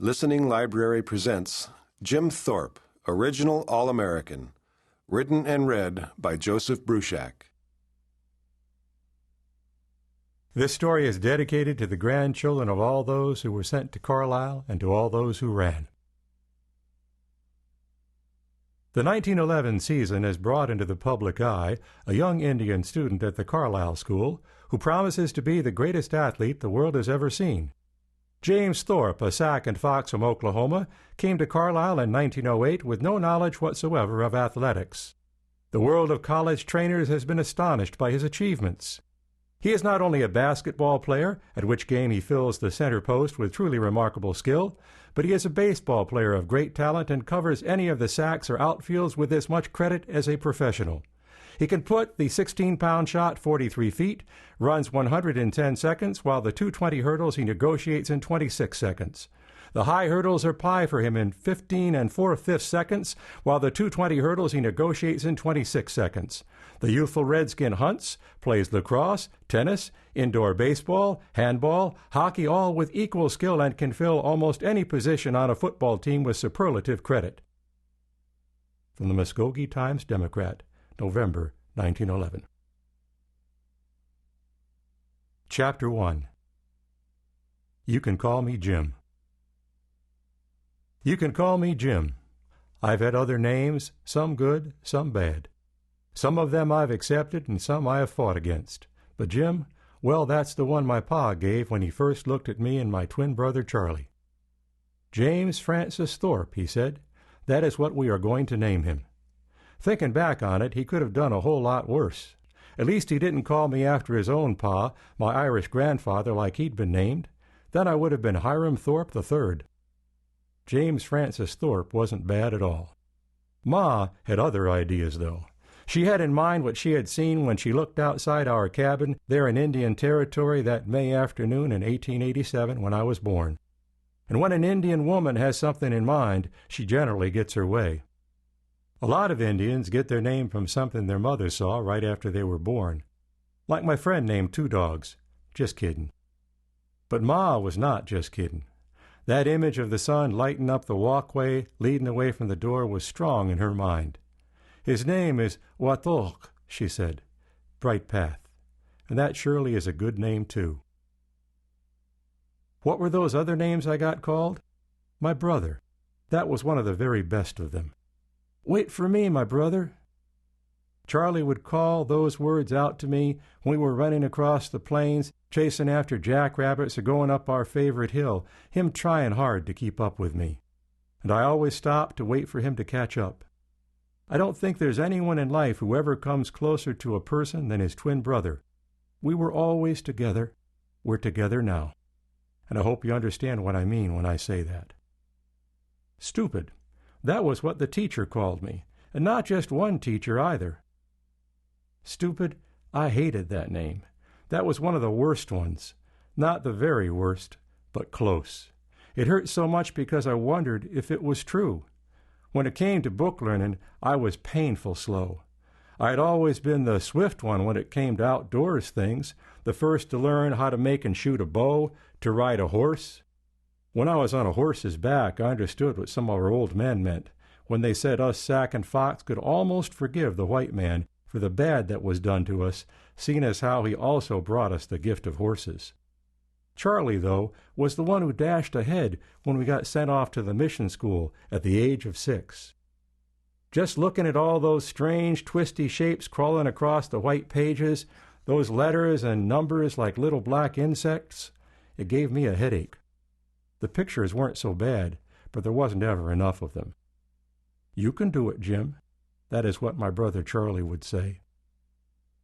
Listening Library presents Jim Thorpe, Original All-American, written and read by Joseph Bruchac. This story is dedicated to the grandchildren of all those who were sent to Carlisle and to all those who ran. The 1911 season has brought into the public eye a young Indian student at the Carlisle School who promises to be the greatest athlete the world has ever seen. James Thorpe, a Sac and Fox from Oklahoma, came to Carlisle in 1908 with no knowledge whatsoever of athletics. The world of college trainers has been astonished by his achievements. He is not only a basketball player, at which game he fills the center post with truly remarkable skill, but he is a baseball player of great talent and covers any of the sacks or outfields with as much credit as a professional. He can put the 16-pound shot 43 feet, runs 110 seconds, while the 220 hurdles he negotiates in 26 seconds. The high hurdles are pie for him in 15 and 4/5 seconds, while the 220 hurdles he negotiates in 26 seconds. The youthful Redskin hunts, plays lacrosse, tennis, indoor baseball, handball, hockey, all with equal skill and can fill almost any position on a football team with superlative credit. From the Muskogee Times-Democrat, November 1911. Chapter 1. You can call me Jim. You can call me Jim. I've had other names, some good, some bad. Some of them I've accepted and some I have fought against. But Jim, well, that's the one my pa gave when he first looked at me and my twin brother Charlie. James Francis Thorpe, he said. That is what we are going to name him. Thinking back on it, he could have done a whole lot worse. At least he didn't call me after his own pa, my Irish grandfather, like he'd been named. Then I would have been Hiram Thorpe III. James Francis Thorpe wasn't bad at all. Ma had other ideas, though. She had in mind what she had seen when she looked outside our cabin there in Indian Territory that May afternoon in 1887 when I was born. And when an Indian woman has something in mind, she generally gets her way. A lot of Indians get their name from something their mother saw right after they were born. Like my friend named Two Dogs. Just kidding. But Ma was not just kidding. That image of the sun lighting up the walkway leading away from the door was strong in her mind. His name is Watok, she said. Bright path. And that surely is a good name, too. What were those other names I got called? My brother. That was one of the very best of them. Wait for me, my brother. Charlie would call those words out to me when we were running across the plains, chasing after jackrabbits or going up our favorite hill, him trying hard to keep up with me. And I always stopped to wait for him to catch up. I don't think there's anyone in life who ever comes closer to a person than his twin brother. We were always together. We're together now. And I hope you understand what I mean when I say that. Stupid. That was what the teacher called me, and not just one teacher either. Stupid, I hated that name. That was one of the worst ones. Not the very worst, but close. It hurt so much because I wondered if it was true. When it came to book learning, I was painful slow. I had always been the swift one when it came to outdoors things, the first to learn how to make and shoot a bow, to ride a horse. When I was on a horse's back, I understood what some of our old men meant, when they said us Sac and Fox could almost forgive the white man for the bad that was done to us, seeing as how he also brought us the gift of horses. Charlie, though, was the one who dashed ahead when we got sent off to the mission school at the age of 6. Just looking at all those strange, twisty shapes crawling across the white pages, those letters and numbers like little black insects, it gave me a headache. The pictures weren't so bad, but there wasn't ever enough of them. You can do it, Jim. That is what my brother Charlie would say.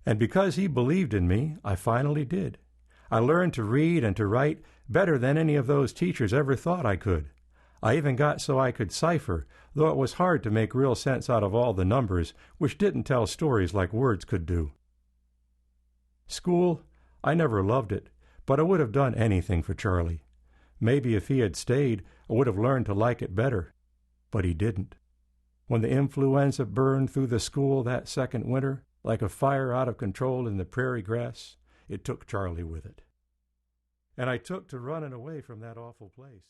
And because he believed in me, I finally did. I learned to read and to write better than any of those teachers ever thought I could. I even got so I could cipher, though it was hard to make real sense out of all the numbers, which didn't tell stories like words could do. School, I never loved it, but I would have done anything for Charlie. Maybe if he had stayed, I would have learned to like it better. But he didn't. When the influenza burned through the school that second winter, like a fire out of control in the prairie grass, it took Charlie with it. And I took to running away from that awful place.